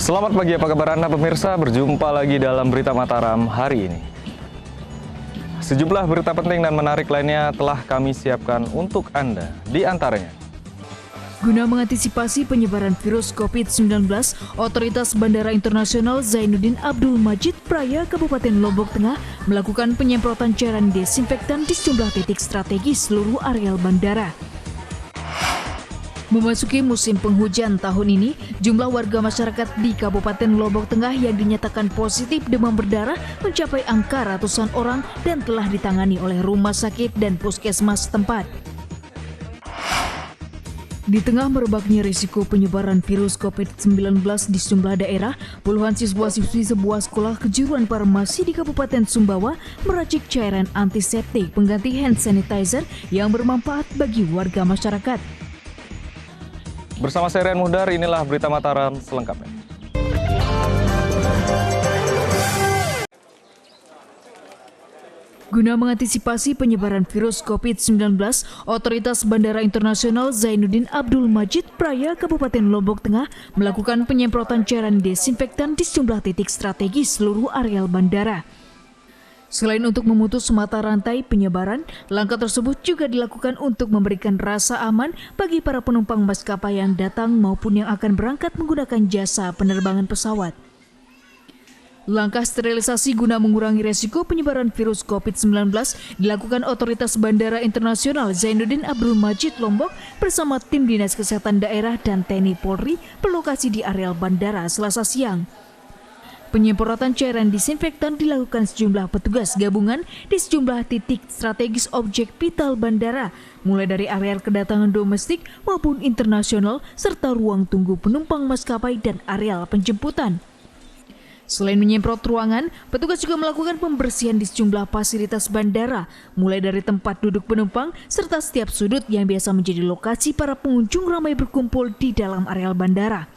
Selamat pagi, apa kabar Anda pemirsa? Berjumpa lagi dalam Berita Mataram hari ini. Sejumlah berita penting dan menarik lainnya telah kami siapkan untuk Anda. Di antaranya, guna mengantisipasi penyebaran virus COVID-19, Otoritas Bandara Internasional Zainuddin Abdul Majid Praya Kabupaten Lombok Tengah melakukan penyemprotan cairan desinfektan di sejumlah titik strategis seluruh areal bandara. Memasuki musim penghujan tahun ini, jumlah warga masyarakat di Kabupaten Lombok Tengah yang dinyatakan positif demam berdarah mencapai angka ratusan orang dan telah ditangani oleh rumah sakit dan puskesmas setempat. Di tengah merebaknya risiko penyebaran virus COVID-19 di sejumlah daerah, puluhan siswa-siswi sebuah sekolah kejuruan farmasi di Kabupaten Sumbawa meracik cairan antiseptik pengganti hand sanitizer yang bermanfaat bagi warga masyarakat. bersama saya Rian Muhdar, inilah Berita Mataram selengkapnya. Guna mengantisipasi penyebaran virus COVID-19, Otoritas Bandara Internasional Zainuddin Abdul Majid Praya Kabupaten Lombok Tengah melakukan penyemprotan cairan desinfektan di sejumlah titik strategis seluruh areal bandara. Selain untuk memutus mata rantai penyebaran, langkah tersebut juga dilakukan untuk memberikan rasa aman bagi para penumpang maskapai yang datang maupun yang akan berangkat menggunakan jasa penerbangan pesawat. Langkah sterilisasi guna mengurangi resiko penyebaran virus COVID-19 dilakukan Otoritas Bandara Internasional Zainuddin Abdul Majid Lombok bersama tim Dinas Kesehatan Daerah dan TNI Polri berlokasi di areal bandara Selasa siang. Penyemprotan cairan disinfektan dilakukan sejumlah petugas gabungan di sejumlah titik strategis objek vital bandara, mulai dari areal kedatangan domestik maupun internasional, serta ruang tunggu penumpang maskapai dan areal penjemputan. Selain menyemprot ruangan, petugas juga melakukan pembersihan di sejumlah fasilitas bandara, mulai dari tempat duduk penumpang, serta setiap sudut yang biasa menjadi lokasi para pengunjung ramai berkumpul di dalam areal bandara.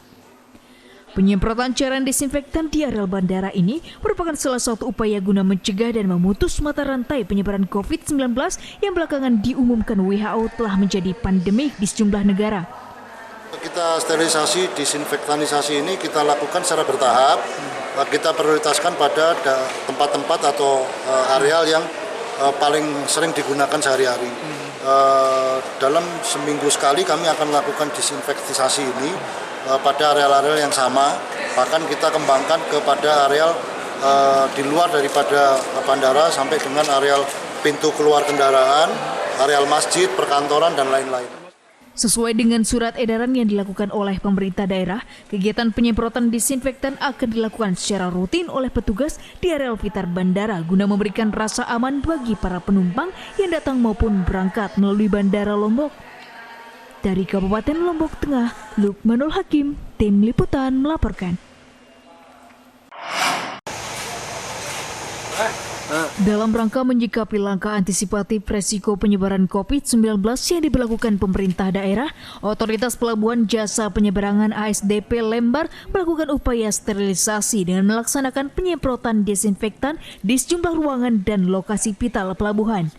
Penyemprotan cairan desinfektan di areal bandara ini merupakan salah satu upaya guna mencegah dan memutus mata rantai penyebaran COVID-19 yang belakangan diumumkan WHO telah menjadi pandemik di sejumlah negara. Kita sterilisasi, disinfektanisasi ini kita lakukan secara bertahap. Kita prioritaskan pada tempat-tempat atau areal yang paling sering digunakan sehari-hari. Dalam seminggu sekali kami akan lakukan disinfektisasi ini pada areal-areal yang sama, bahkan kita kembangkan kepada areal di luar daripada bandara sampai dengan areal pintu keluar kendaraan, areal masjid, perkantoran, dan lain-lain. Sesuai dengan surat edaran yang dilakukan oleh pemerintah daerah, kegiatan penyemprotan disinfektan akan dilakukan secara rutin oleh petugas di areal vital bandara guna memberikan rasa aman bagi para penumpang yang datang maupun berangkat melalui Bandara Lombok. Dari Kabupaten Lombok Tengah, Lukmanul Hakim, Tim Liputan melaporkan. Dalam rangka menyikapi langkah antisipatif resiko penyebaran COVID-19 yang diberlakukan pemerintah daerah, Otoritas Pelabuhan Jasa Penyeberangan ASDP Lembar melakukan upaya sterilisasi dengan melaksanakan penyemprotan desinfektan di sejumlah ruangan dan lokasi vital pelabuhan.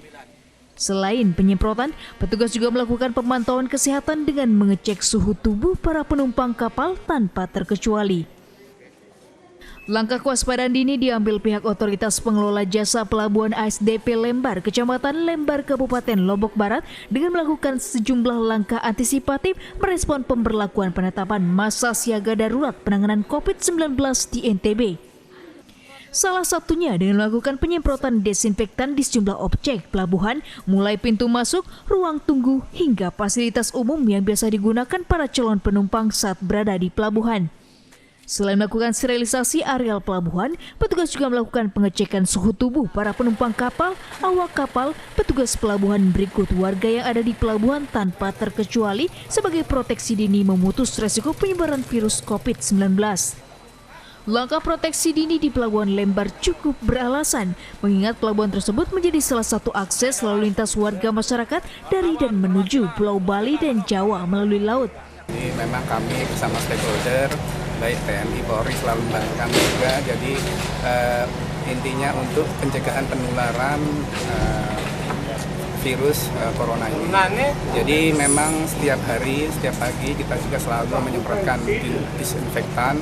Selain penyemprotan, petugas juga melakukan pemantauan kesehatan dengan mengecek suhu tubuh para penumpang kapal tanpa terkecuali. Langkah kewaspadaan dini diambil pihak Otoritas Pengelola Jasa Pelabuhan ASDP Lembar, Kecamatan Lembar, Kabupaten Lombok Barat dengan melakukan sejumlah langkah antisipatif merespon pemberlakuan penetapan masa siaga darurat penanganan COVID-19 di NTB. Salah satunya dengan melakukan penyemprotan desinfektan di sejumlah objek pelabuhan, mulai pintu masuk, ruang tunggu, hingga fasilitas umum yang biasa digunakan para calon penumpang saat berada di pelabuhan. Selain melakukan sterilisasi areal pelabuhan, petugas juga melakukan pengecekan suhu tubuh para penumpang kapal, awak kapal, petugas pelabuhan berikut warga yang ada di pelabuhan tanpa terkecuali sebagai proteksi dini memutus resiko penyebaran virus COVID-19. Langkah proteksi dini di Pelabuhan Lembar cukup beralasan, mengingat pelabuhan tersebut menjadi salah satu akses lalu lintas warga masyarakat dari dan menuju Pulau Bali dan Jawa melalui laut. Ini memang kami bersama stakeholder, baik TNI, Polri selalu membantu kami juga. Jadi intinya untuk pencegahan penularan virus corona ini. Jadi memang setiap hari, setiap pagi kita juga selalu menyemprotkan disinfektan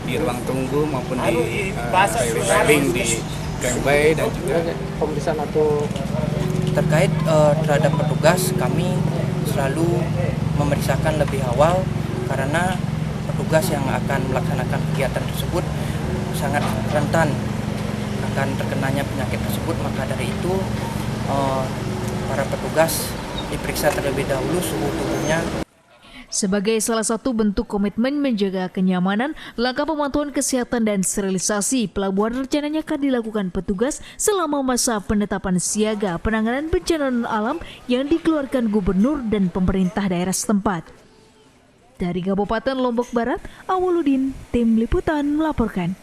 di ruang tunggu maupun di railing di gangway dan juga pemeriksaan atau terkait terhadap petugas, kami selalu memeriksakan lebih awal karena petugas yang akan melaksanakan kegiatan tersebut sangat rentan akan terkenanya penyakit tersebut. Maka dari itu para petugas diperiksa terlebih dahulu suhu tubuhnya. Sebagai salah satu bentuk komitmen menjaga kenyamanan, langkah pemantauan kesehatan dan sterilisasi pelabuhan rencananya akan dilakukan petugas selama masa penetapan siaga penanganan bencana alam yang dikeluarkan gubernur dan pemerintah daerah setempat. Dari Kabupaten Lombok Barat, Awaludin, Tim Liputan melaporkan.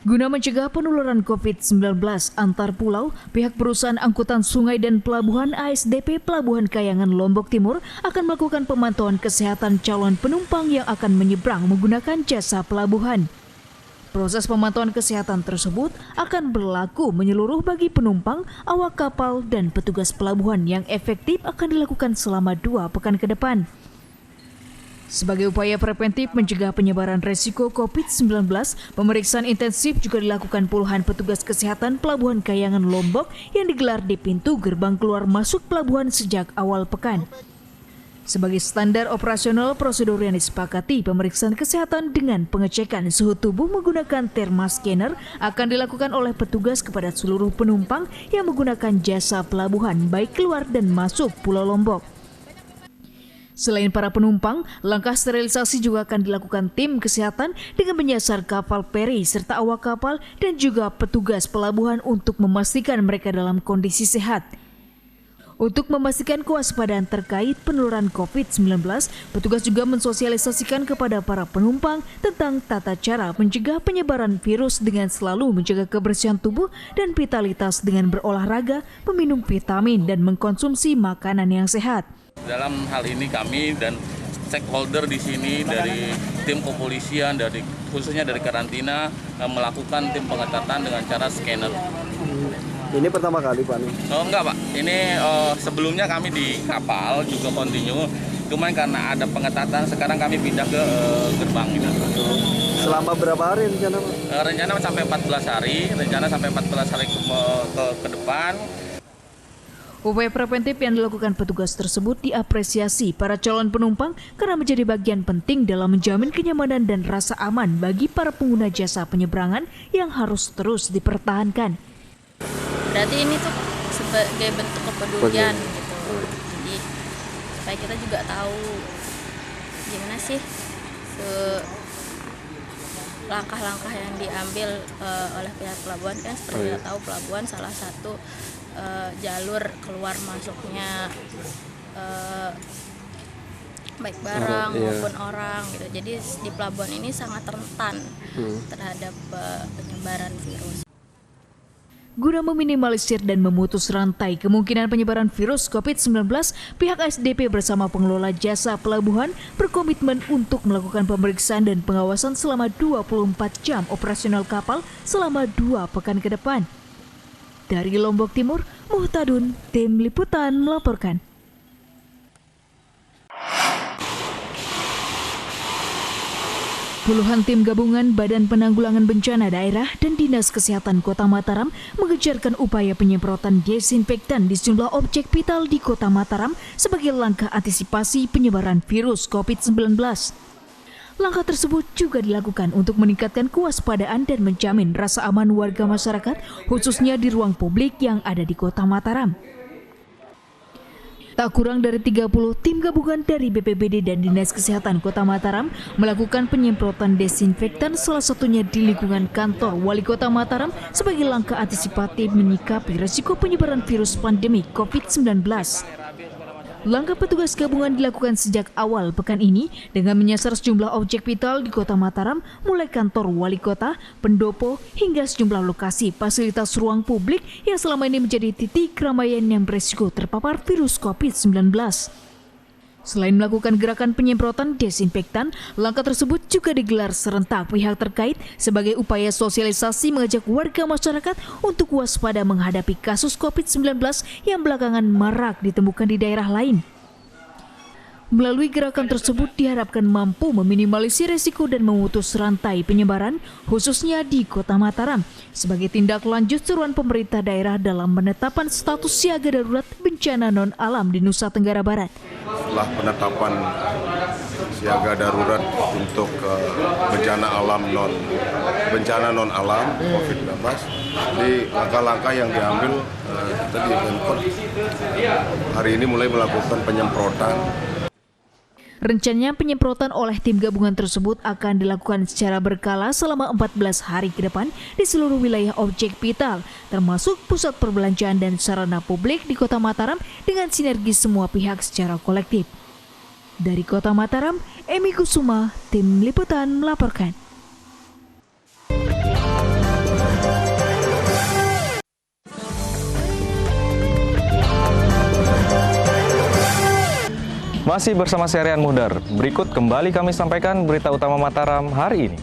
Guna mencegah penularan COVID-19 antar pulau, pihak perusahaan angkutan sungai dan pelabuhan ASDP Pelabuhan Kayangan Lombok Timur akan melakukan pemantauan kesehatan calon penumpang yang akan menyeberang menggunakan jasa pelabuhan. Proses pemantauan kesehatan tersebut akan berlaku menyeluruh bagi penumpang, awak kapal, dan petugas pelabuhan yang efektif akan dilakukan selama 2 pekan ke depan. Sebagai upaya preventif mencegah penyebaran resiko COVID-19, pemeriksaan intensif juga dilakukan puluhan petugas kesehatan Pelabuhan Kayangan Lombok yang digelar di pintu gerbang keluar masuk pelabuhan sejak awal pekan. Sebagai standar operasional prosedur yang disepakati, pemeriksaan kesehatan dengan pengecekan suhu tubuh menggunakan thermascanner akan dilakukan oleh petugas kepada seluruh penumpang yang menggunakan jasa pelabuhan baik keluar dan masuk Pulau Lombok. Selain para penumpang, langkah sterilisasi juga akan dilakukan tim kesehatan dengan menyasar kapal peri serta awak kapal dan juga petugas pelabuhan untuk memastikan mereka dalam kondisi sehat. Untuk memastikan kewaspadaan terkait penularan COVID-19, petugas juga mensosialisasikan kepada para penumpang tentang tata cara mencegah penyebaran virus dengan selalu menjaga kebersihan tubuh dan vitalitas dengan berolahraga, meminum vitamin, dan mengkonsumsi makanan yang sehat. Dalam hal ini kami dan stakeholder di sini dari tim kepolisian, khususnya dari karantina, melakukan tim pengetatan dengan cara scanner. Ini pertama kali Pak? Oh enggak Pak, ini sebelumnya kami di kapal juga kontinu, cuman karena ada pengetatan sekarang kami pindah ke gerbang gitu. Selama berapa hari rencana Pak? Rencana sampai 14 hari ke depan. Upaya preventif yang dilakukan petugas tersebut diapresiasi para calon penumpang karena menjadi bagian penting dalam menjamin kenyamanan dan rasa aman bagi para pengguna jasa penyeberangan yang harus terus dipertahankan. Berarti ini tuh sebagai bentuk kepedulian gitu. Jadi supaya kita juga tahu gimana sih langkah-langkah yang diambil oleh pihak pelabuhan. Kan seperti kita tahu pelabuhan salah satu jalur keluar masuknya baik barang maupun orang gitu. Jadi di pelabuhan ini sangat rentan terhadap penyebaran virus. Guna meminimalisir dan memutus rantai kemungkinan penyebaran virus COVID-19, pihak ASDP bersama pengelola jasa pelabuhan berkomitmen untuk melakukan pemeriksaan dan pengawasan selama 24 jam operasional kapal selama 2 pekan ke depan. Dari Lombok Timur, Muhtadun, Tim Liputan melaporkan. Puluhan tim gabungan Badan Penanggulangan Bencana Daerah dan Dinas Kesehatan Kota Mataram mengejarkan upaya penyemprotan desinfektan di sejumlah objek vital di Kota Mataram sebagai langkah antisipasi penyebaran virus COVID-19. Langkah tersebut juga dilakukan untuk meningkatkan kewaspadaan dan menjamin rasa aman warga masyarakat, khususnya di ruang publik yang ada di Kota Mataram. Tak kurang dari 30 tim gabungan dari BPBD dan Dinas Kesehatan Kota Mataram melakukan penyemprotan desinfektan, salah satunya di lingkungan kantor Wali Kota Mataram sebagai langkah antisipatif menyikapi risiko penyebaran virus pandemi COVID-19. Langkah petugas gabungan dilakukan sejak awal pekan ini dengan menyasar sejumlah objek vital di Kota Mataram, mulai kantor Wali Kota, pendopo, hingga sejumlah lokasi fasilitas ruang publik yang selama ini menjadi titik keramaian yang berisiko terpapar virus COVID-19. Selain melakukan gerakan penyemprotan desinfektan, langkah tersebut juga digelar serentak pihak terkait sebagai upaya sosialisasi mengajak warga masyarakat untuk waspada menghadapi kasus COVID-19 yang belakangan marak ditemukan di daerah lain. Melalui gerakan tersebut diharapkan mampu meminimalisir resiko dan memutus rantai penyebaran, khususnya di Kota Mataram, sebagai tindak lanjut seruan pemerintah daerah dalam penetapan status siaga darurat bencana non-alam di Nusa Tenggara Barat. Setelah penetapan siaga darurat untuk bencana non alam COVID-19, jadi langkah-langkah yang diambil tadi Pemkot hari ini mulai melakukan penyemprotan. Rencananya penyemprotan oleh tim gabungan tersebut akan dilakukan secara berkala selama 14 hari ke depan di seluruh wilayah objek vital, termasuk pusat perbelanjaan dan sarana publik di Kota Mataram dengan sinergi semua pihak secara kolektif. Dari Kota Mataram, Emi Kusuma, Tim Liputan melaporkan. Masih bersama saya Rian Muhdar. Berikut kembali kami sampaikan berita utama Mataram hari ini.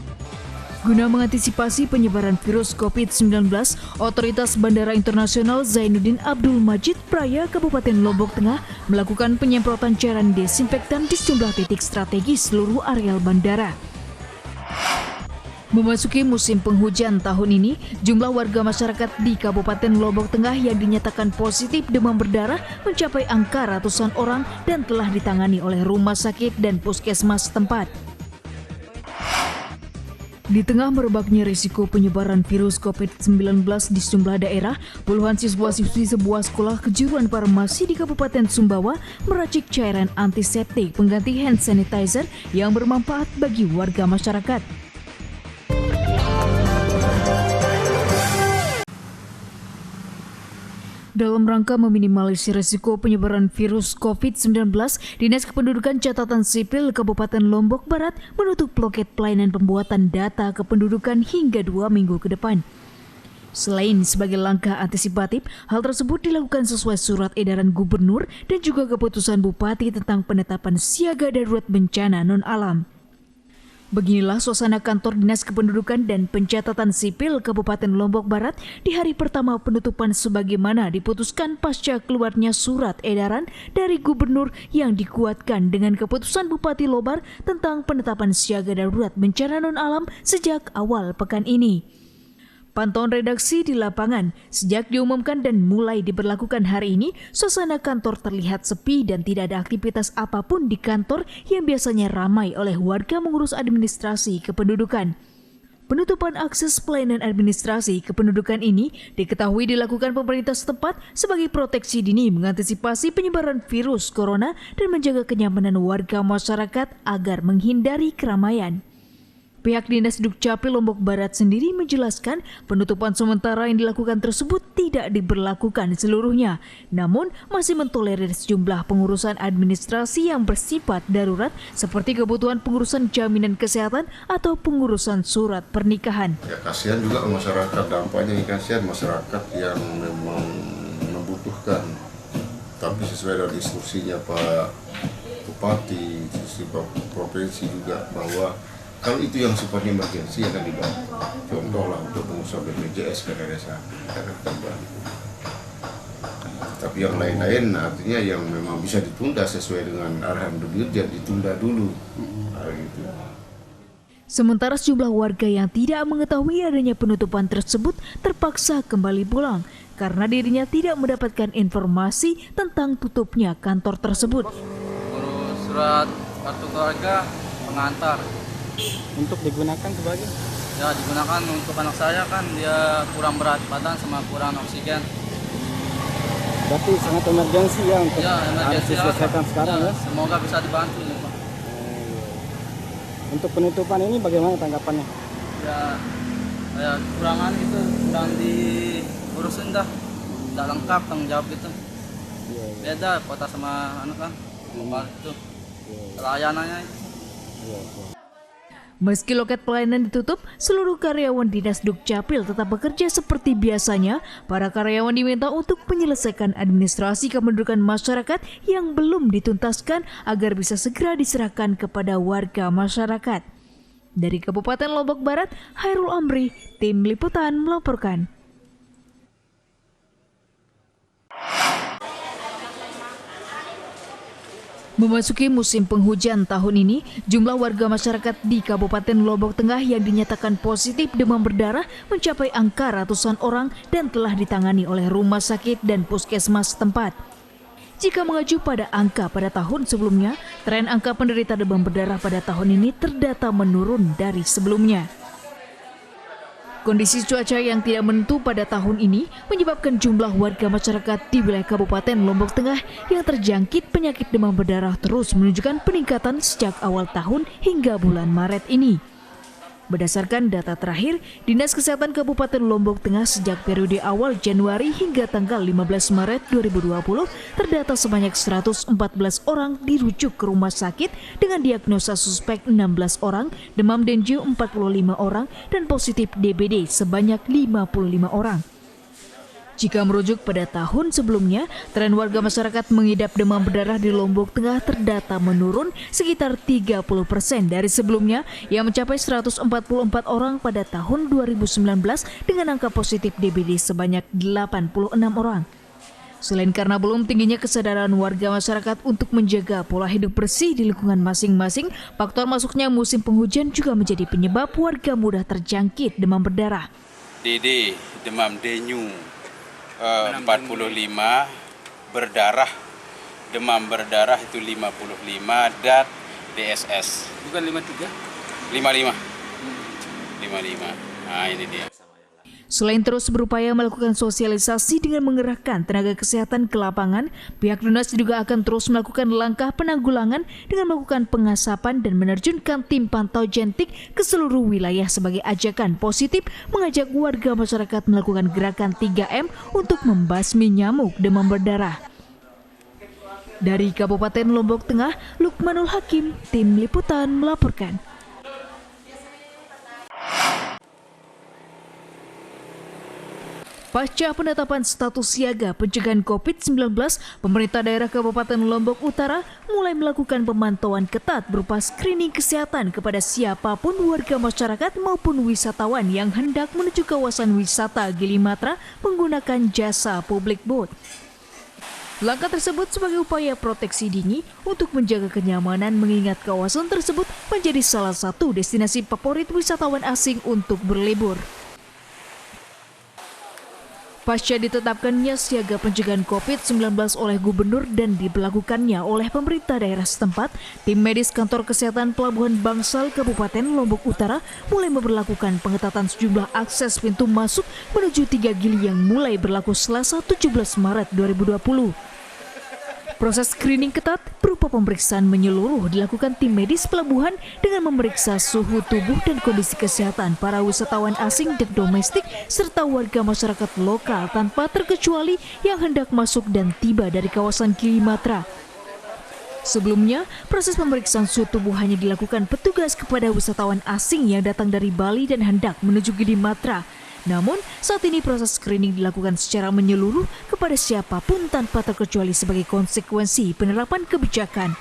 Guna mengantisipasi penyebaran virus COVID-19, Otoritas Bandara Internasional Zainuddin Abdul Majid Praya Kabupaten Lombok Tengah melakukan penyemprotan cairan desinfektan di sejumlah titik strategis seluruh areal bandara. Memasuki musim penghujan tahun ini, jumlah warga masyarakat di Kabupaten Lombok Tengah yang dinyatakan positif demam berdarah mencapai angka ratusan orang dan telah ditangani oleh rumah sakit dan puskesmas setempat. Di tengah merebaknya risiko penyebaran virus COVID-19 di sejumlah daerah, puluhan siswa-siswi sebuah sekolah kejuruan farmasi di Kabupaten Sumbawa meracik cairan antiseptik pengganti hand sanitizer yang bermanfaat bagi warga masyarakat. Dalam rangka meminimalisir risiko penyebaran virus COVID-19, Dinas Kependudukan Catatan Sipil Kabupaten Lombok Barat menutup loket pelayanan pembuatan data kependudukan hingga 2 minggu ke depan. Selain sebagai langkah antisipatif, hal tersebut dilakukan sesuai surat edaran gubernur dan juga keputusan bupati tentang penetapan siaga darurat bencana non-alam. Beginilah suasana kantor Dinas Kependudukan dan Pencatatan Sipil Kabupaten Lombok Barat di hari pertama penutupan sebagaimana diputuskan pasca keluarnya surat edaran dari gubernur yang dikuatkan dengan keputusan Bupati Lobar tentang penetapan siaga darurat bencana non-alam sejak awal pekan ini. Pantauan redaksi di lapangan, sejak diumumkan dan mulai diberlakukan hari ini, suasana kantor terlihat sepi dan tidak ada aktivitas apapun di kantor yang biasanya ramai oleh warga mengurus administrasi kependudukan. Penutupan akses pelayanan administrasi kependudukan ini diketahui dilakukan pemerintah setempat sebagai proteksi dini mengantisipasi penyebaran virus corona dan menjaga kenyamanan warga masyarakat agar menghindari keramaian. Pihak Dinas Dukcapil Lombok Barat sendiri menjelaskan penutupan sementara yang dilakukan tersebut tidak diberlakukan seluruhnya, namun masih mentolerir sejumlah pengurusan administrasi yang bersifat darurat seperti kebutuhan pengurusan jaminan kesehatan atau pengurusan surat pernikahan. Ya, kasihan juga masyarakat, dampaknya kasihan masyarakat yang memang membutuhkan, tapi sesuai dengan instruksinya Pak Bupati, instruksi Pak Provinsi juga bahwa kalau itu yang sifatnya emergensi akan dibantu. Contohlah untuk pengusaha BPJS ke desa akan kembali. Tapi yang lain-lain artinya yang memang bisa ditunda sesuai dengan arahan Dirjen ditunda dulu. Gitu. Sementara sejumlah warga yang tidak mengetahui adanya penutupan tersebut terpaksa kembali pulang karena dirinya tidak mendapatkan informasi tentang tutupnya kantor tersebut. Urus surat kartu keluarga pengantar. Untuk digunakan sebagai? Ya digunakan untuk anak saya kan dia kurang berat badan sama kurang oksigen. Berarti sangat emergensi ya untuk harus diselesaikan sekarang ya? Semoga bisa dibantu ya Pak. Untuk penutupan ini bagaimana tanggapannya? Ya kurangan gitu, kurang diurusin dah. Tidak lengkap tanggung jawab gitu. Beda kota sama anak kan, itu layanannya itu. Meski loket pelayanan ditutup, seluruh karyawan Dinas Dukcapil tetap bekerja seperti biasanya. Para karyawan diminta untuk menyelesaikan administrasi kependudukan masyarakat yang belum dituntaskan agar bisa segera diserahkan kepada warga masyarakat. Dari Kabupaten Lombok Barat, Hairul Amri, Tim Liputan melaporkan. Memasuki musim penghujan tahun ini, jumlah warga masyarakat di Kabupaten Lombok Tengah yang dinyatakan positif demam berdarah mencapai angka ratusan orang dan telah ditangani oleh rumah sakit dan puskesmas setempat. Jika mengacu pada angka pada tahun sebelumnya, tren angka penderita demam berdarah pada tahun ini terdata menurun dari sebelumnya. Kondisi cuaca yang tidak menentu pada tahun ini menyebabkan jumlah warga masyarakat di wilayah Kabupaten Lombok Tengah yang terjangkit penyakit demam berdarah terus menunjukkan peningkatan sejak awal tahun hingga bulan Maret ini. Berdasarkan data terakhir, Dinas Kesehatan Kabupaten Lombok Tengah sejak periode awal Januari hingga tanggal 15 Maret 2020 terdata sebanyak 114 orang dirujuk ke rumah sakit dengan diagnosa suspek 16 orang, demam dengue 45 orang, dan positif DBD sebanyak 55 orang. Jika merujuk pada tahun sebelumnya, tren warga masyarakat mengidap demam berdarah di Lombok Tengah terdata menurun sekitar 30% dari sebelumnya yang mencapai 144 orang pada tahun 2019 dengan angka positif DBD sebanyak 86 orang. Selain karena belum tingginya kesadaran warga masyarakat untuk menjaga pola hidup bersih di lingkungan masing-masing, faktor masuknya musim penghujan juga menjadi penyebab warga mudah terjangkit demam berdarah. DD, demam dengue 45, berdarah, demam berdarah itu 55, dan DSS. Bukan 53? 55. Nah, ini dia. Selain terus berupaya melakukan sosialisasi dengan mengerahkan tenaga kesehatan ke lapangan, pihak Dinas juga akan terus melakukan langkah penanggulangan dengan melakukan pengasapan dan menerjunkan tim pantau jentik ke seluruh wilayah sebagai ajakan positif mengajak warga masyarakat melakukan gerakan 3M untuk membasmi nyamuk demam berdarah. Dari Kabupaten Lombok Tengah, Lukmanul Hakim, Tim Liputan melaporkan. Pasca penetapan status siaga pencegahan COVID-19, pemerintah daerah Kabupaten Lombok Utara mulai melakukan pemantauan ketat berupa screening kesehatan kepada siapapun warga masyarakat maupun wisatawan yang hendak menuju kawasan wisata Gili Matra menggunakan jasa public boat. Langkah tersebut sebagai upaya proteksi dini untuk menjaga kenyamanan mengingat kawasan tersebut menjadi salah satu destinasi favorit wisatawan asing untuk berlibur. Pasca ditetapkannya siaga pencegahan COVID-19 oleh gubernur dan diberlakukannya oleh pemerintah daerah setempat, tim medis kantor kesehatan Pelabuhan Bangsal Kabupaten Lombok Utara mulai memberlakukan pengetatan sejumlah akses pintu masuk menuju 3 Gili yang mulai berlaku Selasa 17 Maret 2020. Proses screening ketat berupa pemeriksaan menyeluruh dilakukan tim medis pelabuhan dengan memeriksa suhu tubuh dan kondisi kesehatan para wisatawan asing dan domestik serta warga masyarakat lokal tanpa terkecuali yang hendak masuk dan tiba dari kawasan Gili Matra. Sebelumnya, proses pemeriksaan suhu tubuh hanya dilakukan petugas kepada wisatawan asing yang datang dari Bali dan hendak menuju Gili Matra. Namun, saat ini proses screening dilakukan secara menyeluruh kepada siapapun tanpa terkecuali sebagai konsekuensi penerapan kebijakan.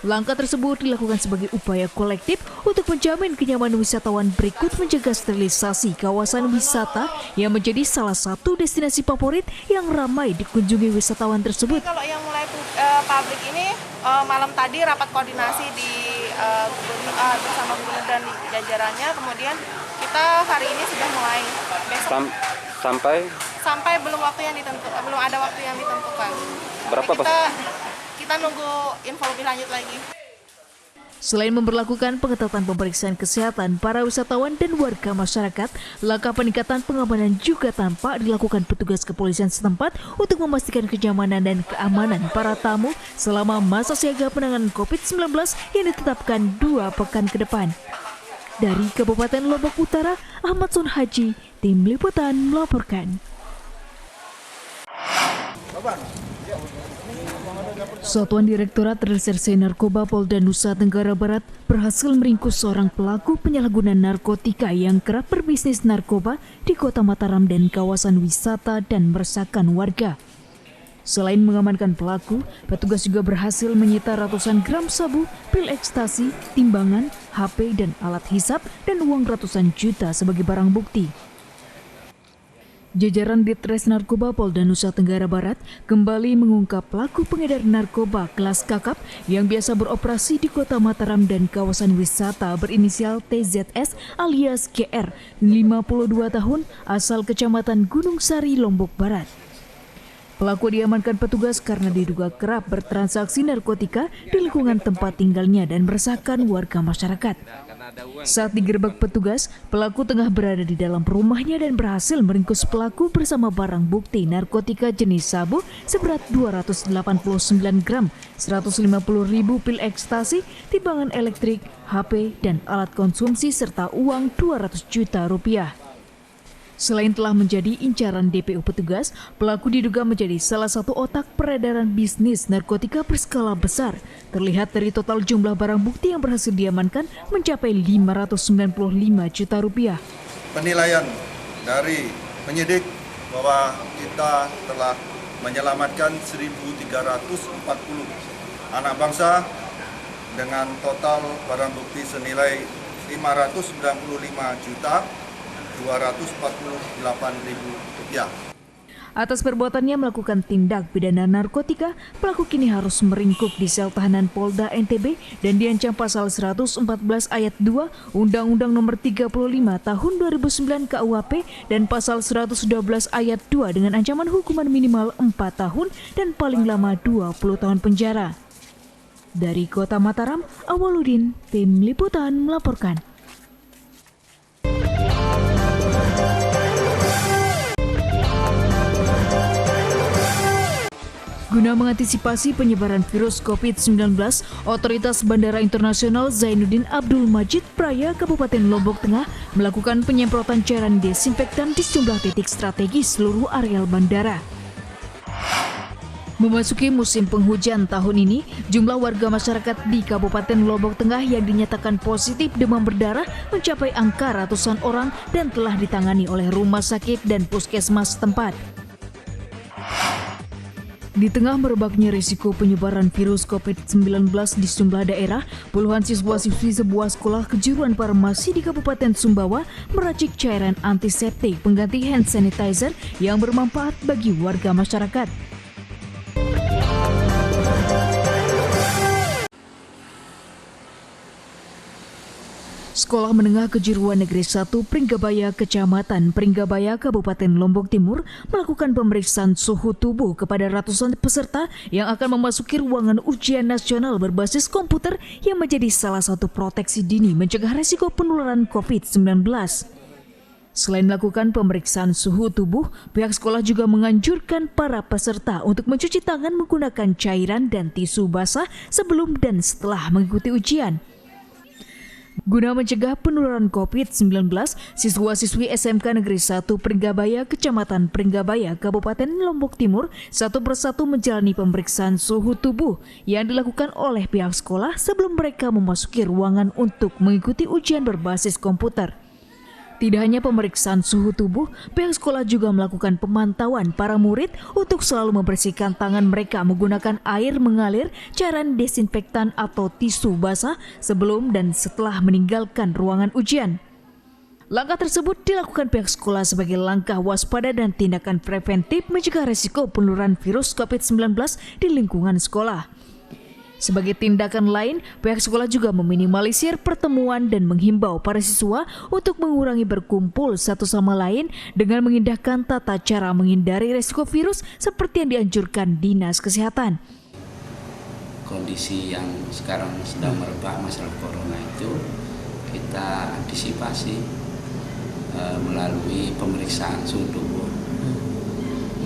Langkah tersebut dilakukan sebagai upaya kolektif untuk menjamin kenyamanan wisatawan berikut menjaga sterilisasi kawasan wisata yang menjadi salah satu destinasi favorit yang ramai dikunjungi wisatawan tersebut. Kalau yang mulai pabrik ini malam tadi rapat koordinasi di bersama gubernur dan jajarannya, kemudian kita hari ini sudah mulai besok sampai belum ada waktu yang ditentukan. Berapa kita nunggu info lebih lanjut lagi. Selain memberlakukan pengetatan pemeriksaan kesehatan para wisatawan dan warga masyarakat, langkah peningkatan pengamanan juga tampak dilakukan petugas kepolisian setempat untuk memastikan kenyamanan dan keamanan para tamu selama masa siaga penanganan COVID-19 yang ditetapkan 2 pekan ke depan. Dari Kabupaten Lombok Utara, Ahmad Sun Haji, Tim Liputan melaporkan. Satuan Direktorat Reserse Narkoba Polda Nusa Tenggara Barat berhasil meringkus seorang pelaku penyalahgunaan narkotika yang kerap berbisnis narkoba di Kota Mataram dan kawasan wisata dan meresahkan warga. Selain mengamankan pelaku, petugas juga berhasil menyita ratusan gram sabu, pil ekstasi, timbangan, HP dan alat hisap dan uang ratusan juta sebagai barang bukti. Jajaran Ditres Narkoba Polda Nusa Tenggara Barat kembali mengungkap pelaku pengedar narkoba kelas kakap yang biasa beroperasi di Kota Mataram dan kawasan wisata berinisial TZS alias GR, 52 tahun, asal Kecamatan Gunung Sari, Lombok Barat. Pelaku diamankan petugas karena diduga kerap bertransaksi narkotika di lingkungan tempat tinggalnya dan meresahkan warga masyarakat. Saat digerebek petugas, pelaku tengah berada di dalam rumahnya dan berhasil meringkus pelaku bersama barang bukti narkotika jenis sabu seberat 289 gram, 150.000 pil ekstasi, timbangan elektrik, HP, dan alat konsumsi serta uang 200 juta rupiah. Selain telah menjadi incaran DPO petugas, pelaku diduga menjadi salah satu otak peredaran bisnis narkotika berskala besar. Terlihat dari total jumlah barang bukti yang berhasil diamankan mencapai 595 juta rupiah. Penilaian dari penyidik bahwa kita telah menyelamatkan 1.340 anak bangsa dengan total barang bukti senilai 595 juta 248.000 rupiah. Atas perbuatannya melakukan tindak pidana narkotika, pelaku kini harus meringkuk di sel tahanan Polda NTB dan diancam pasal 114 ayat 2 Undang-Undang Nomor 35 Tahun 2009 KUHP dan pasal 112 ayat 2 dengan ancaman hukuman minimal 4 tahun dan paling lama 20 tahun penjara. Dari Kota Mataram, Awaludin, Tim Liputan melaporkan. Guna mengantisipasi penyebaran virus COVID-19, Otoritas Bandara Internasional Zainuddin Abdul Majid Praya Kabupaten Lombok Tengah melakukan penyemprotan cairan desinfektan di sejumlah titik strategis seluruh areal bandara. Memasuki musim penghujan tahun ini, jumlah warga masyarakat di Kabupaten Lombok Tengah yang dinyatakan positif demam berdarah mencapai angka ratusan orang dan telah ditangani oleh rumah sakit dan puskesmas setempat. Di tengah merebaknya risiko penyebaran virus COVID-19 di sejumlah daerah, puluhan siswa-siswi sebuah sekolah kejuruan farmasi di Kabupaten Sumbawa meracik cairan antiseptik pengganti hand sanitizer yang bermanfaat bagi warga masyarakat. Sekolah Menengah Kejuruan Negeri 1 Pringgabaya, Kecamatan Pringgabaya, Kabupaten Lombok Timur melakukan pemeriksaan suhu tubuh kepada ratusan peserta yang akan memasuki ruangan ujian nasional berbasis komputer yang menjadi salah satu proteksi dini mencegah risiko penularan COVID-19. Selain melakukan pemeriksaan suhu tubuh, pihak sekolah juga menganjurkan para peserta untuk mencuci tangan menggunakan cairan dan tisu basah sebelum dan setelah mengikuti ujian. Guna mencegah penularan COVID-19, siswa-siswi SMK Negeri 1 Pringgabaya, Kecamatan Pringgabaya, Kabupaten Lombok Timur, satu persatu menjalani pemeriksaan suhu tubuh yang dilakukan oleh pihak sekolah sebelum mereka memasuki ruangan untuk mengikuti ujian berbasis komputer. Tidak hanya pemeriksaan suhu tubuh, pihak sekolah juga melakukan pemantauan para murid untuk selalu membersihkan tangan mereka menggunakan air mengalir, cairan desinfektan atau tisu basah sebelum dan setelah meninggalkan ruangan ujian. Langkah tersebut dilakukan pihak sekolah sebagai langkah waspada dan tindakan preventif mencegah risiko penularan virus COVID-19 di lingkungan sekolah. Sebagai tindakan lain, pihak sekolah juga meminimalisir pertemuan dan menghimbau para siswa untuk mengurangi berkumpul satu sama lain dengan mengindahkan tata cara menghindari risiko virus seperti yang dianjurkan Dinas Kesehatan. Kondisi yang sekarang sedang merebak masalah corona itu kita antisipasi melalui pemeriksaan suhu tubuh.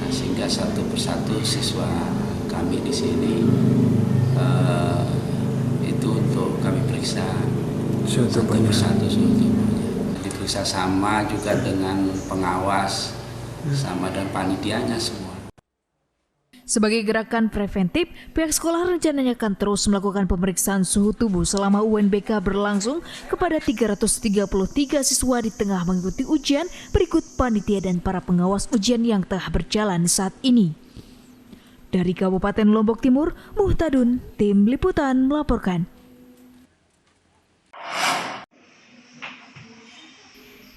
Nah, sehingga satu persatu siswa kami di sini itu untuk kami periksa satu persatu suhu tubuhnya. Diperiksa sama juga dengan pengawas, sama dan panitianya semua. Sebagai gerakan preventif, pihak sekolah rencananya akan terus melakukan pemeriksaan suhu tubuh selama UNBK berlangsung kepada 333 siswa di tengah mengikuti ujian berikut panitia dan para pengawas ujian yang tengah berjalan saat ini. Dari Kabupaten Lombok Timur, Muhtadun, Tim Liputan melaporkan.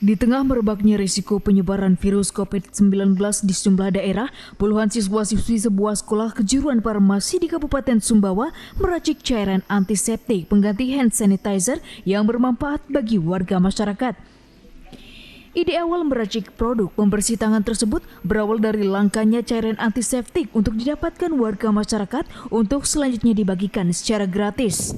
Di tengah merebaknya risiko penyebaran virus COVID-19 di sejumlah daerah, puluhan siswa-siswi sebuah sekolah kejuruan farmasi di Kabupaten Sumbawa meracik cairan antiseptik pengganti hand sanitizer yang bermanfaat bagi warga masyarakat. Ide awal meracik produk pembersih tangan tersebut berawal dari langkanya cairan antiseptik untuk didapatkan warga masyarakat untuk selanjutnya dibagikan secara gratis.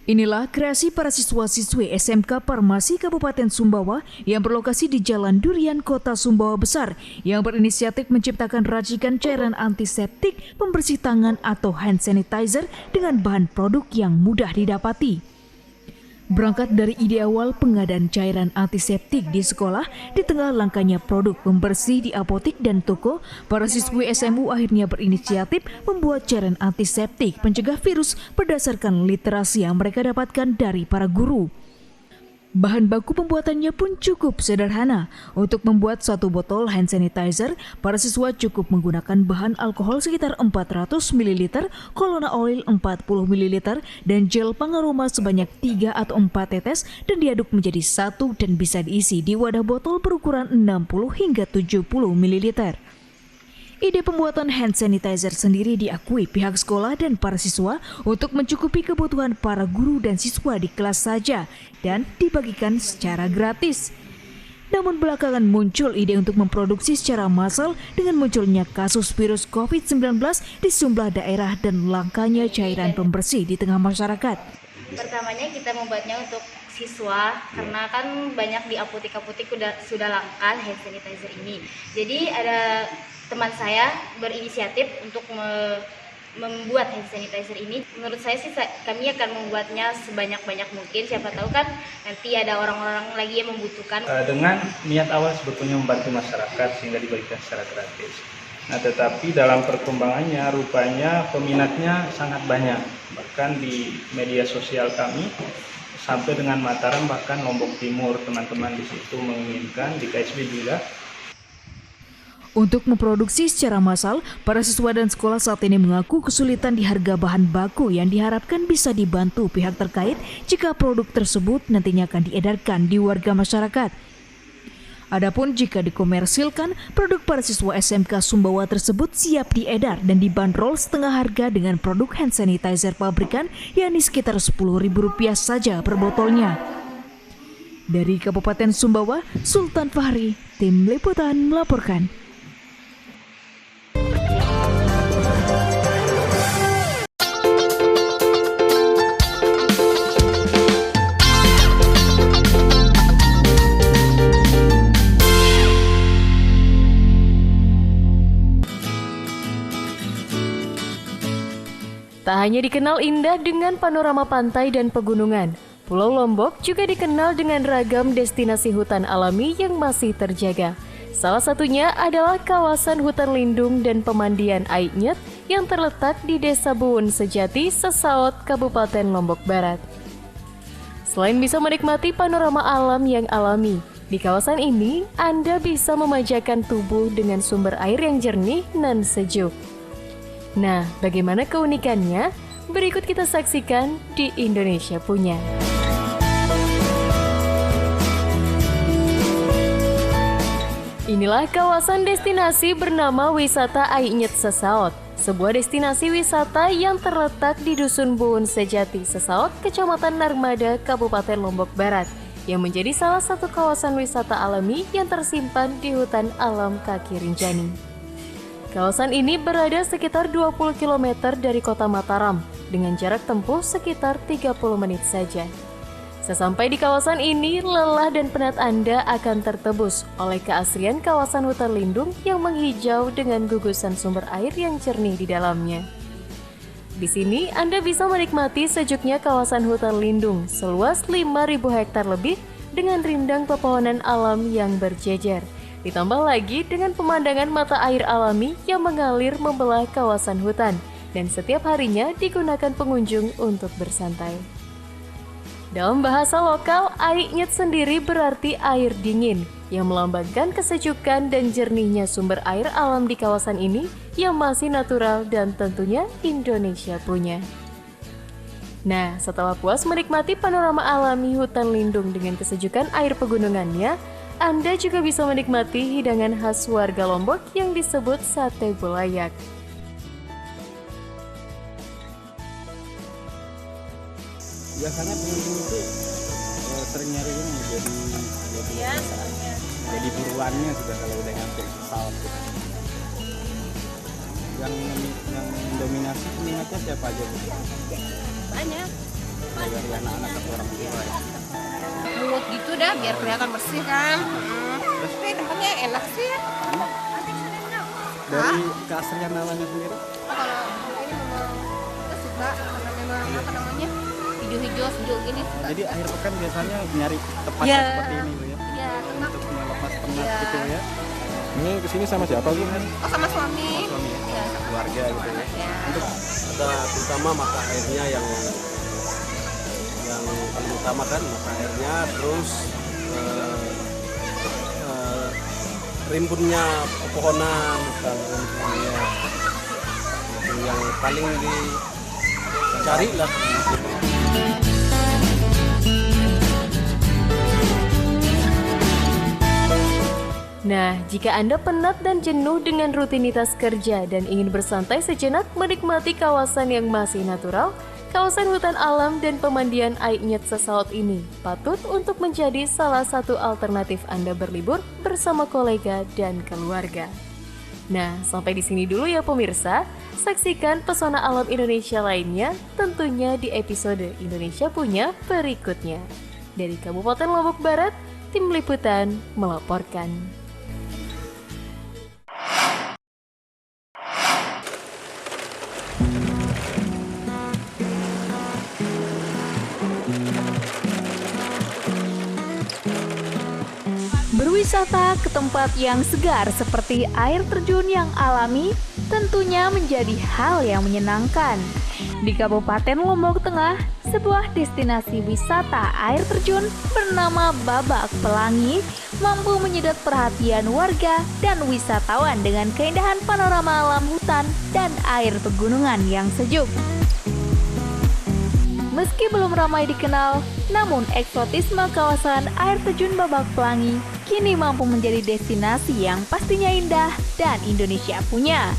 Inilah kreasi para siswa-siswi SMK Farmasi Kabupaten Sumbawa yang berlokasi di Jalan Durian, Kota Sumbawa Besar, yang berinisiatif menciptakan racikan cairan antiseptik pembersih tangan atau hand sanitizer dengan bahan produk yang mudah didapati. Berangkat dari ide awal pengadaan cairan antiseptik di sekolah, di tengah langkanya produk pembersih di apotik dan toko, para siswi SMU akhirnya berinisiatif membuat cairan antiseptik pencegah virus berdasarkan literasi yang mereka dapatkan dari para guru. Bahan baku pembuatannya pun cukup sederhana. Untuk membuat satu botol hand sanitizer, para siswa cukup menggunakan bahan alkohol sekitar 400 ml, Colonna Oil 40 ml, dan gel pengaroma sebanyak 3 atau 4 tetes dan diaduk menjadi satu dan bisa diisi di wadah botol berukuran 60 hingga 70 ml. Ide pembuatan hand sanitizer sendiri diakui pihak sekolah dan para siswa untuk mencukupi kebutuhan para guru dan siswa di kelas saja dan dibagikan secara gratis. Namun belakangan muncul ide untuk memproduksi secara massal dengan munculnya kasus virus COVID-19 di sejumlah daerah dan langkanya cairan pembersih di tengah masyarakat. Pertamanya kita membuatnya untuk siswa karena kan banyak di apotek-apotek sudah langka hand sanitizer ini. Jadi ada teman saya berinisiatif untuk membuat hand sanitizer ini. Menurut saya sih kami akan membuatnya sebanyak-banyak mungkin. Siapa tahu kan nanti ada orang-orang lagi yang membutuhkan. Dengan niat awal sebetulnya membantu masyarakat sehingga dibagikan secara gratis. Nah, tetapi dalam perkembangannya rupanya peminatnya sangat banyak. Bahkan di media sosial kami sampai dengan Mataram bahkan Lombok Timur teman-teman di situ menginginkan, di KSB juga. Untuk memproduksi secara massal, para siswa dan sekolah saat ini mengaku kesulitan di harga bahan baku yang diharapkan bisa dibantu pihak terkait jika produk tersebut nantinya akan diedarkan di warga masyarakat. Adapun jika dikomersilkan, produk para siswa SMK Sumbawa tersebut siap diedar dan dibanderol setengah harga dengan produk hand sanitizer pabrikan, yakni sekitar Rp10.000 saja per botolnya. Dari Kabupaten Sumbawa, Sultan Fahri, Tim Liputan melaporkan. Tak hanya dikenal indah dengan panorama pantai dan pegunungan, Pulau Lombok juga dikenal dengan ragam destinasi hutan alami yang masih terjaga. Salah satunya adalah kawasan hutan lindung dan pemandian Aiknyet yang terletak di Desa Buun Sejati, Sesaot, Kabupaten Lombok Barat. Selain bisa menikmati panorama alam yang alami, di kawasan ini Anda bisa memanjakan tubuh dengan sumber air yang jernih dan sejuk. Nah, bagaimana keunikannya? Berikut kita saksikan di Indonesia Punya. Inilah kawasan destinasi bernama Wisata Aiknyet Sesaot, sebuah destinasi wisata yang terletak di Dusun Buun Sejati, Sesaot, Kecamatan Narmada, Kabupaten Lombok Barat, yang menjadi salah satu kawasan wisata alami yang tersimpan di hutan alam kaki Rinjani. Kawasan ini berada sekitar 20 km dari kota Mataram, dengan jarak tempuh sekitar 30 menit saja. Sesampai di kawasan ini, lelah dan penat Anda akan tertebus oleh keasrian kawasan hutan lindung yang menghijau dengan gugusan sumber air yang jernih di dalamnya. Di sini, Anda bisa menikmati sejuknya kawasan hutan lindung seluas 5.000 hektar lebih dengan rindang pepohonan alam yang berjejer. Ditambah lagi dengan pemandangan mata air alami yang mengalir membelah kawasan hutan dan setiap harinya digunakan pengunjung untuk bersantai. Dalam bahasa lokal, Ainyet sendiri berarti air dingin yang melambangkan kesejukan dan jernihnya sumber air alam di kawasan ini yang masih natural dan tentunya Indonesia punya. Nah, setelah puas menikmati panorama alami hutan lindung dengan kesejukan air pegunungannya, Anda juga bisa menikmati hidangan khas warga Lombok yang disebut sate bulayak. Biasanya pengunjung itu sering nyari ini jadi buruannya sudah kalau udah nyampe pesawat. Yang mendominasi peminatnya siapa aja? Banyak. Dari anak-anak atau orang tua ya? Mungut gitu dah biar kelihatan bersih kan. Tapi tempatnya enak sih. Dari keaslian namanya sendiri? Kalau ini memang kita suka karena memang apa namanya hijau-hijau sejuk gini. Jadi akhir pekan biasanya nyari tempat seperti ini Bu ya? Iya, untuk melepas penat gitu ya? Ini kesini sama siapa Bu? Oh, sama suami. Suami ya? Keluarga gitu ya? Untuk ada terutama mata airnya yang paling utama kan mata airnya, terus rimbunnya pepohonan yang paling dicari lah. Nah, jika Anda penat dan jenuh dengan rutinitas kerja dan ingin bersantai sejenak menikmati kawasan yang masih natural, kawasan hutan alam dan pemandian Ainyet Sesaut ini patut untuk menjadi salah satu alternatif Anda berlibur bersama kolega dan keluarga. Nah, sampai di sini dulu ya pemirsa. Saksikan pesona alam Indonesia lainnya tentunya di episode Indonesia Punya berikutnya. Dari Kabupaten Lombok Barat, Tim Liputan melaporkan. Berwisata ke tempat yang segar seperti air terjun yang alami tentunya menjadi hal yang menyenangkan. Di Kabupaten Lombok Tengah, sebuah destinasi wisata air terjun bernama Babak Pelangi mampu menyedot perhatian warga dan wisatawan dengan keindahan panorama alam hutan dan air pegunungan yang sejuk. Meski belum ramai dikenal, namun eksotisme kawasan air terjun Babak Pelangi kini mampu menjadi destinasi yang pastinya indah dan Indonesia punya.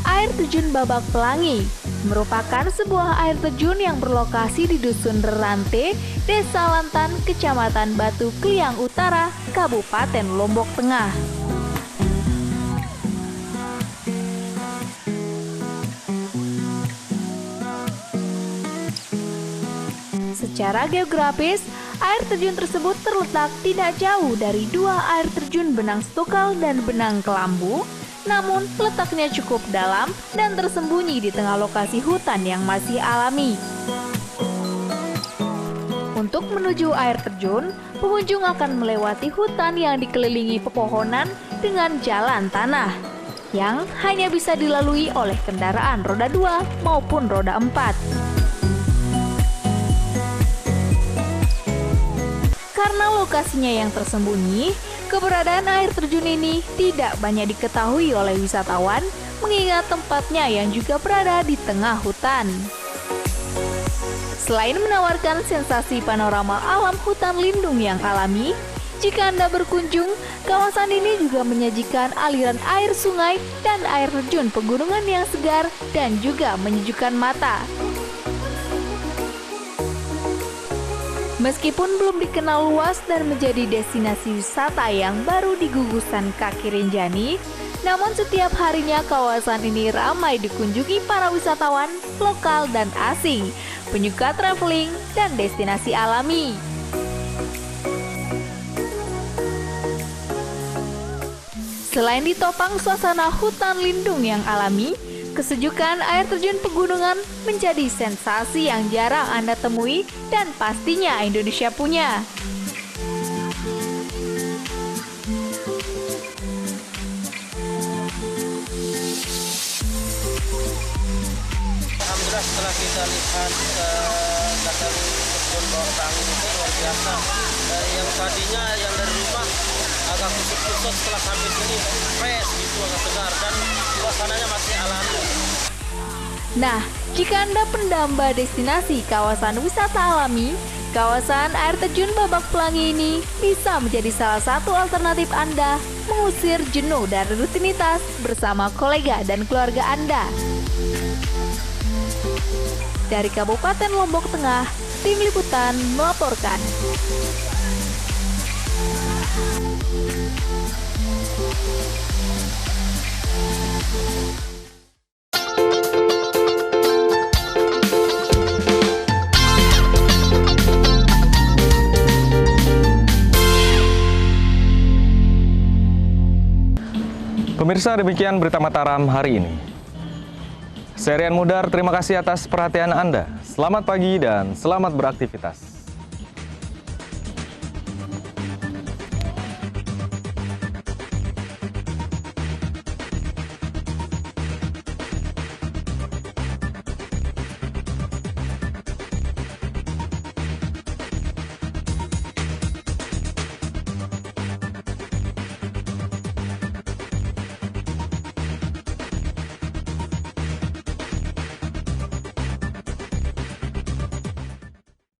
Air terjun Babak Pelangi merupakan sebuah air terjun yang berlokasi di Dusun Rerante, Desa Lantan, Kecamatan Batu Kliang Utara, Kabupaten Lombok Tengah. Secara geografis, air terjun tersebut terletak tidak jauh dari dua air terjun Benang Stukal dan Benang Kelambu, namun letaknya cukup dalam dan tersembunyi di tengah lokasi hutan yang masih alami. Untuk menuju air terjun, pengunjung akan melewati hutan yang dikelilingi pepohonan dengan jalan tanah, yang hanya bisa dilalui oleh kendaraan roda 2 maupun roda 4. Karena lokasinya yang tersembunyi, keberadaan air terjun ini tidak banyak diketahui oleh wisatawan, mengingat tempatnya yang juga berada di tengah hutan. Selain menawarkan sensasi panorama alam hutan lindung yang alami, jika Anda berkunjung, kawasan ini juga menyajikan aliran air sungai dan air terjun pegunungan yang segar dan juga menyejukkan mata. Meskipun belum dikenal luas dan menjadi destinasi wisata yang baru di gugusan kaki Rinjani, namun setiap harinya kawasan ini ramai dikunjungi para wisatawan lokal dan asing, penyuka traveling dan destinasi alami. Selain ditopang suasana hutan lindung yang alami, kesejukan air terjun pegunungan menjadi sensasi yang jarang Anda temui dan pastinya Indonesia punya. setelah kita lihat datang kebun bawang angin itu luar biasa. Yang tadinya yang dari rumah agak kusut-kusut, setelah sampai sini fresh gitu, agak segar dan suasananya masih alami. Nah, jika Anda pendamba destinasi kawasan wisata alami, kawasan air terjun Babak Pelangi ini bisa menjadi salah satu alternatif Anda mengusir jenuh dari rutinitas bersama kolega dan keluarga Anda. Dari Kabupaten Lombok Tengah, Tim Liputan melaporkan. Pemirsa, demikian berita Mataram hari ini. Saya Rian Mudar, terima kasih atas perhatian Anda. Selamat pagi dan selamat beraktivitas.